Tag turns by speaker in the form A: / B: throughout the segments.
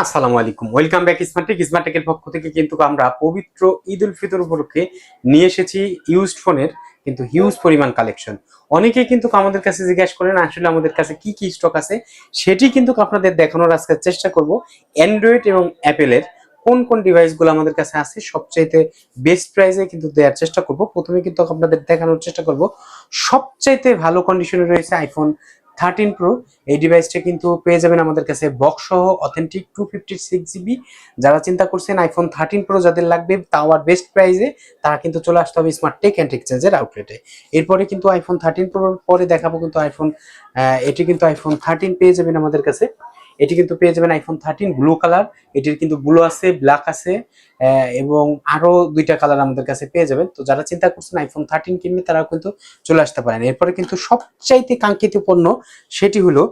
A: আসসালামু আলাইকুম, welcome back স্মার্টেকের পক্ষ থেকে কিন্তু আমরা পবিত্র ঈদ উল ফিতর উপলক্ষে নিয়ে এসেছি ইউজড ফোনের কিন্তু হিউজ পরিমাণ কালেকশন। অনেকেই কিন্তু আমাদের কাছে জিজ্ঞাসা করেন আসলে আমাদের কাছে কি কি স্টক আছে, সেটি কিন্তু আপনাদের দেখানোর আজকে চেষ্টা করব। অ্যান্ড্রয়েড এবং অ্যাপেলের কোন কোন ডিভাইসগুলো আমাদের কাছে আছে সবচাইতে বেস্ট প্রাইসে কিন্তু দেওয়ার চেষ্টা করব। প্রথমে কিন্তু আপনাদের দেখানোর চেষ্টা করব সবচাইতে ভালো কন্ডিশনে রয়েছে আইফোন 13 প্রো। এই ডিভাইসটা কিন্তু পেয়ে যাবেন আমাদের কাছে বক্স সহ অথেন্টিক 256 জিবি। যারা চিন্তা করছেন আইফোন 13 প্রো যাদের লাগবে তাও আর বেস্ট প্রাইসে, তারা কিন্তু চলে আসতে হবে স্মার্ট টেক অ্যান্ড এক্সচেঞ্জের আউটলেটে। এরপরে কিন্তু আইফোন 13 প্রোর পরে দেখাবো কিন্তু এটি কিন্তু আইফোন 13 পেয়ে যাবেন আমাদের কাছে। এটি কিন্তু পেয়ে যাবেন আইফোন 13 ব্লু কালার। এটির কিন্তু ব্লু আছে, ব্ল্যাক আছে, এবং আরো দুইটা কালার আমাদের কাছে পেয়ে যাবেন। তো যারা চিন্তা করছেন আইফোন 13 কিনবে তারাও কিন্তু চলে আসতে পারেন। এরপরে কিন্তু সবচাইতে কাঙ্ক্ষিত পণ্য সেটি হলো,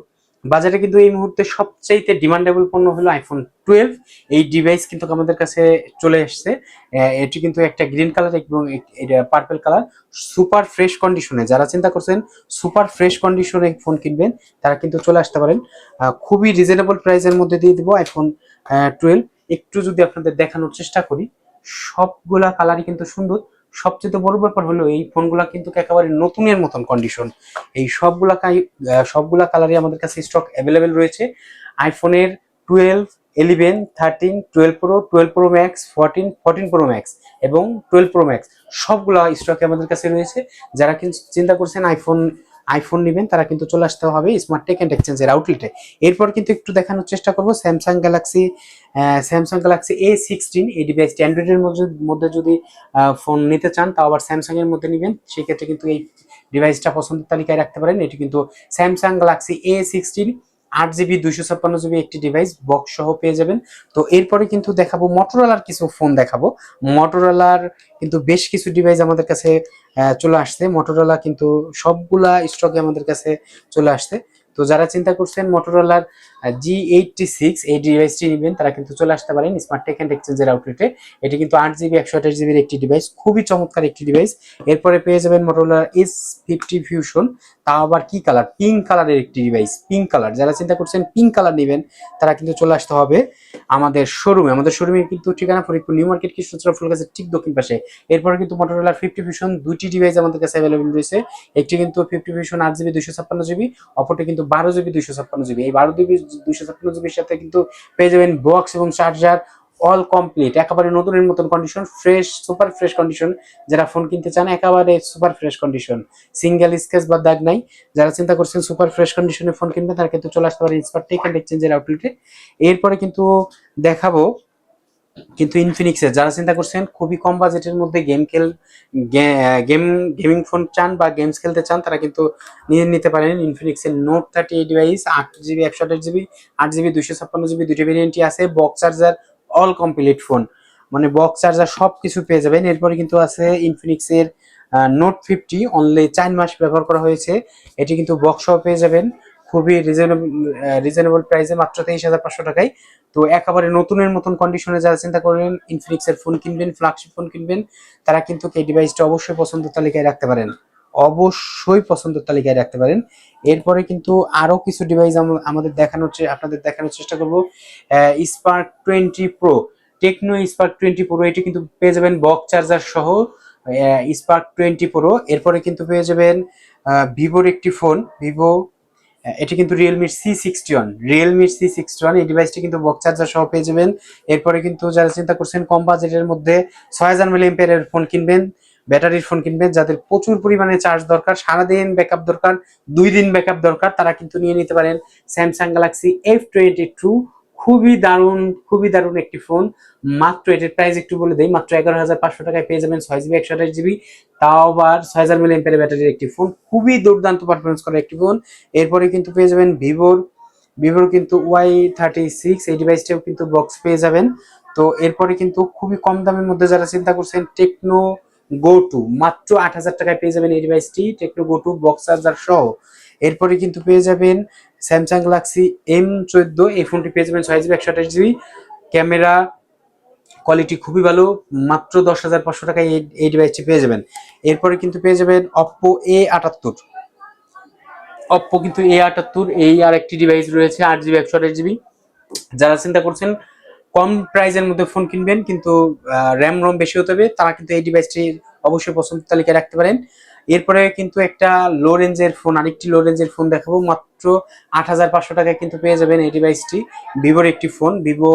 A: বাজারে কিন্তু এই মুহূর্তে সবচাইতে ডিমান্ডেবল পণ্য হলো আইফোন 12। এই ডিভাইস কিন্তু আমাদের কাছে চলে এসেছে। এটি কিন্তু একটা গ্রিন কালার এবং এটা পার্পল কালার, সুপার ফ্রেশ কন্ডিশনে। যারা চিন্তা করছেন সুপার ফ্রেশ কন্ডিশনে ফোন কিনবেন তারা কিন্তু চলে আসতে পারেন। খুবই রিজনেবল প্রাইসের মধ্যে দিয়ে দিব আইফোন 12। একটু যদি আপনাদের দেখানোর চেষ্টা করি, সবগুলা কালারই কিন্তু সুন্দর। সবচেয়ে বড় ব্যাপার হলো এই ফোনগুলা কিন্তু একেবারে নতুনের মতন কন্ডিশন। এই সবগুলা কালারই আমাদের কাছে স্টক অ্যাভেলেবেল রয়েছে। আইফোনের 12, 11, 13, 12 pro, 12 pro max, 14 pro max এবং 12 প্রো ম্যাক্স সবগুলা স্টকে আমাদের কাছে রয়েছে। যারা কিন্তু চিন্তা করছেন আইফোন নেবেন তারা কিন্তু চলে আসতে হবে স্মার্ট টেক অ্যান্ড এক্সচেঞ্জের আউটলেটে। এরপর কিন্তু একটু দেখানোর চেষ্টা করবো স্যামসাং গ্যালাক্সি A16। এই ডিভাইসটি অ্যান্ড্রয়েডের মধ্যে যদি ফোন নিতে চান তাও আবার স্যামসাং এর মধ্যে নেবেন, সেক্ষেত্রে কিন্তু এই ডিভাইসটা পছন্দের তালিকায় রাখতে পারেন। এটি কিন্তু Samsung Galaxy A16 8 GB 256 GB একটি ডিভাইস বক্স সহ পেয়ে যাবেন। তো এরপরে কিন্তু দেখাবো মটোরোলার কিছু ফোন দেখাবো। মটোরোলার কিন্তু বেশ কিছু ডিভাইস আমাদের কাছে চলে আসছে। মটোরোলা কিন্তু সবগুলা স্টকে আমাদের কাছে চলে আসছে। তো যারা চিন্তা করছেন মটোরোলার G86 এই ডিভাইসটি নেবেন তারা কিন্তু চলে আসতে পারেন স্মার্ট টেক অ্যান্ড এক্সচেঞ্জের আউটলেটে। এটি কিন্তু 8 জিবি 128 জিবির একটি ডিভাইস, খুবই চমৎকার একটি ডিভাইস। এরপরে পেয়ে যাবেন মটোরোলার S50 ফিউশন, তাও আবার কি কালার, পিঙ্ক কালারের একটি ডিভাইস। পিঙ্ক কালার, যারা চিন্তা করছেন পিঙ্ক কালার নেবেন তারা কিন্তু চলে আসতে হবে আমাদের শোরুমে কিন্তু ঠিকানা ফরিদপুর নিউ মার্কেট কৃষ্ণচূড়া ফুলগাছের ঠিক দক্ষিণ পাশে। এরপরে কিন্তু মটোরোলার 50 ফিউশন দুইটি ডিভাইস আমাদের কাছে অ্যাভেলেবল রয়েছে। একটি কিন্তু 50 ফিউশন 8 জিবি 256 জিবি, অপরটি কিন্তু 12 জিবি 256 জিবি। এই 12 জিবি 256 জিবির সাথে কিন্তু পেয়ে যাবেন বক্স এবং চার্জার অল কমপ্লিট, একেবারে নতুনের মতন condition, fresh super fresh condition. যারা ফোন কিনতে চান একেবারে super fresh condition, single scratch বা দাগ নাই। যারা চিন্তা করছেন সুপার ফ্রেশ কন্ডিশনে ফোন কিনবেন তারা কিন্তু চলে আসতে পারে স্মার্ট টেক অ্যান্ড এক্সচেঞ্জের আউটলেটে। এরপরে কিন্তু দেখাবো কিন্তু ইনফিনিক্সের, যারা চিন্তা করছেন খুবই কম বাজেটের মধ্যে গেমিং ফোন চান বা গেমস খেলতে চান তারা কিন্তু নিয়ে নিতে পারেন ইনফিনিক্সের নোট 30 এই device. 8 GB 128 GB, 8 GB 256 GB দুইটা ভেরিয়েন্টই আছে। Box charger all complete phone, মানে বক্স চার্জার সব কিছু পেয়ে যাবেন। এরপরে কিন্তু আছে ইনফিনিক্সের নোট 50, অনলি 4 মাস ব্যবহার করা হয়েছে। এটি কিন্তু বক্স সহ পেয়ে যাবেন খুবই রিজনেবল প্রাইসে, মাত্র 23,500 টাকায়। তো একেবারে নতুনের মতন কন্ডিশনে যারা চিন্তা করেন ইনফিনিক্সের ফোন কিনবেন, ফ্ল্যাগশিপ ফোন কিনবেন, তারা কিন্তু এই ডিভাইসটা অবশ্যই পছন্দের তালিকায় রাখতে পারেন, অবশ্যই পছন্দের তালিকায় রাখতে পারেন। এরপরে কিন্তু আরো কিছু ডিভাইস আপনাদের দেখানোর চেষ্টা করব। Spark 20 pro, Tecno Spark 20 pro, এটি কিন্তু পেয়ে যাবেন বক্স চার্জার সহ স্পার্ক 20 প্রো। এরপরে কিন্তু পেয়ে যাবেন ভিভোর একটি ফোন, এটি কিন্তু রিয়েলমির C61। এই ডিভাইসটি কিন্তু বক্স চার্জার সহ পেয়ে যাবেন। এরপরে কিন্তু যারা চিন্তা করছেন কম বাজেটের মধ্যে 6000 mAh ফোন কিনবেন, ব্যাটারির ফোন কিনবেন, যাদের প্রচুর পরিমাণে চার্জ দরকার, সারাদিন ব্যাকআপ দরকার, 2 দিন ব্যাকআপ দরকার, তারা কিন্তু নিয়ে নিতে পারেন স্যামসাং গ্যালাক্সি F22। খুবই দারুণ একটি ফোন। মাত্র এটির প্রাইস একটু বলে দেই, মাত্র 11,500 টাকায় পেয়ে যাবেন 6 জিবি 128 জিবি, তাও আবার 6000 mAh ব্যাটারির একটি ফোন, খুবই দুর্দান্ত পারফরমেন্স করা একটি ফোন। এরপরে কিন্তু পেয়ে যাবেন ভিভোর কিন্তু Y36, এই ডিভাইসটাও কিন্তু বক্স পেয়ে যাবেন। তো এরপরে কিন্তু খুবই কম দামের মধ্যে যারা চিন্তা করছেন টেকনো গো টু, মাত্র 8,000 টাকায় পেয়ে যাবেন এই ডিভাইসটি, Tecno Go two box charger সহ। এরপরে কিন্তু পেয়ে যাবেন স্যামসাং গ্যালাক্সি M14, এই ফোনটি পেয়ে যাবেন 6 জিবি 128 জিবি, ক্যামেরা কোয়ালিটি খুবই ভালো, মাত্র 10,500 টাকায় এই ডিভাইসটি পেয়ে যাবেন। এরপরে কিন্তু পেয়ে যাবেন অপ্পো কিন্তু A78, এই আর একটি ডিভাইস রয়েছে 8 জিবি 128 জিবি, যারা চিন্তা করছেন কম প্রাইজের মধ্যে ফোন কিনবেন কিন্তু র্যাম রম বেশি হতে হবে, তারা কিন্তু এই ডিভাইসটি অবশ্যই পছন্দ তালিকায় রাখতে পারেন। এরপরে কিন্তু একটা লো রেঞ্জের ফোন, আরেকটি লো রেঞ্জের ফোন দেখাবো। মাত্র 8,500 টাকায় কিন্তু পেয়ে যাবেন এই ডিভাইসটি। ভিভোর একটি ফোন, ভিভো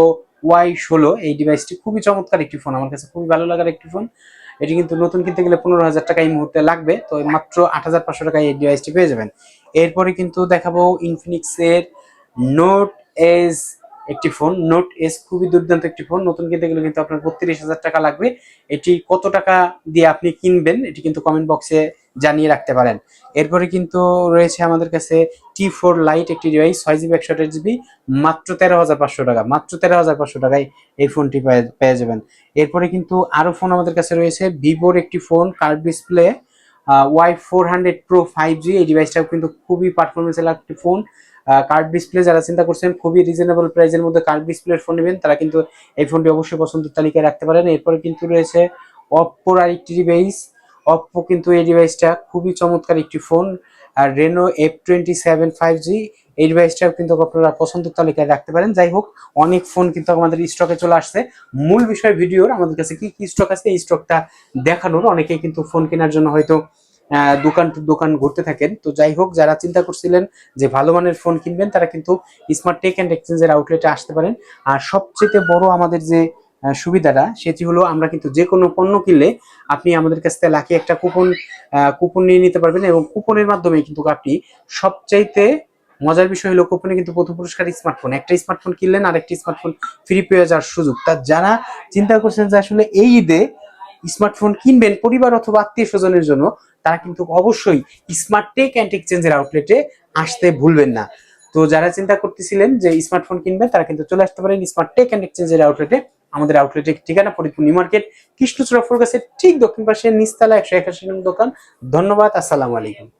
A: Y16। এই ডিভাইসটি খুবই চমৎকার একটি ফোন, আমার কাছে খুবই ভালো লাগার একটি ফোন। এটি কিন্তু নতুন কিনতে গেলে 15,000 টাকা এই মুহূর্তে লাগবে, তো মাত্র 8,500 টাকায় এই ডিভাইসটি পেয়ে যাবেন। এরপরে কিন্তু দেখাবো ইনফিনিক্সের নোট এস একটি ফোন। নোট এস খুবই দুর্দান্ত একটি ফোন, নতুন কিনতে গেলে কিন্তু আপনার 32,000 টাকা লাগবে। এটি কত টাকা দিয়ে আপনি কিনবেন এটি কিন্তু কমেন্ট বক্সে জানিয়ে রাখতে পারেন। এরপরে কিন্তু রয়েছে আমাদের কাছে T4 লাইট একটি ডিভাইস, 6GB 128GB, মাত্র 13,500 টাকা। মাত্র 13,500 টাকায় এই ফোনটি পেয়ে যাবেন। এরপরে কিন্তু আরো ফোন আমাদের কাছে রয়েছে, ভিভোর একটি phone curve display Y400 Pro 5G। এই ডিভাইসটাও কিন্তু খুবই পারফরমেন্সের একটি ফোন। কার্ভ ডিসপ্লে যারা চিন্তা করছেন খুবই রিজনেবল প্রাইসের মধ্যে কার্ভ ডিসপ্লের ফোন নেবেন, তারা কিন্তু এই ফোনটি অবশ্যই পছন্দের তালিকায় রাখতে পারেন। এরপরে কিন্তু রয়েছে অপ্পোর আরেকটি ডিভাইস। অপ্পো কিন্তু এই ডিভাইসটা খুবই চমৎকার একটি ফোন, আর রেনো F27 5G। এই ডিভাইসটাও কিন্তু আপনারা পছন্দের তালিকায় রাখতে পারেন। যাই হোক, অনেক ফোন কিন্তু আমাদের স্টকে চলে আসছে। মূল বিষয় ভিডিওর আমাদের কাছে কি কি স্টক আছে এই স্টকটা দেখানোর। অনেকেই কিন্তু ফোন কেনার জন্য হয়তো দোকান টু দোকান ঘুরতে থাকেন। তো যাই হোক, যারা চিন্তা করছিলেন যে ভালো মানের ফোন কিনবেন, তারা কিন্তু স্মার্ট টেক অ্যান্ড এক্সচেঞ্জের আউটলেটে আসতে পারেন। আর সবচেয়ে বড় আমাদের যে সুবিধাটা সেটি হলো, আমরা কিন্তু যে কোনো পণ্য কিনলে আপনি আমাদের কাছ থেকে লাকি একটা কুপন নিয়ে নিতে পারবেন, এবং কুপনের মাধ্যমে কিন্তু আপনি সবচাইতে মজার বিষয় হলো কুপনে কিন্তু প্রথম পুরস্কার স্মার্টফোন, একটা স্মার্টফোন কিনলেন আর একটি স্মার্টফোন ফ্রি পেয়ে যাওয়ার সুযোগ। তা যারা চিন্তা করছেন যে আসলে এই ঈদে স্মার্টফোন কিনবেন পরিবার অথবা আত্মীয় স্বজনের জন্য, তারা কিন্তু অবশ্যই স্মার্ট টেক অ্যান্ড এক্সচেঞ্জের আউটলেটে আসতে ভুলবেন না। তো যারা চিন্তা করতেছিলেন যে স্মার্টফোন কিনবেন, তারা কিন্তু চলে আসতে পারেন স্মার্ট টেক অ্যান্ড এক্সচেঞ্জের আউটলেটে। আমাদের আউটলেটের ঠিকানা ফরিদপুর নিউ মার্কেট, কৃষ্ণচূড়া ফুল গাছের ঠিক দক্ষিণ পাশে নিচতলা 181 নং দোকান। ধন্যবাদ, আসসালামু আলাইকুম।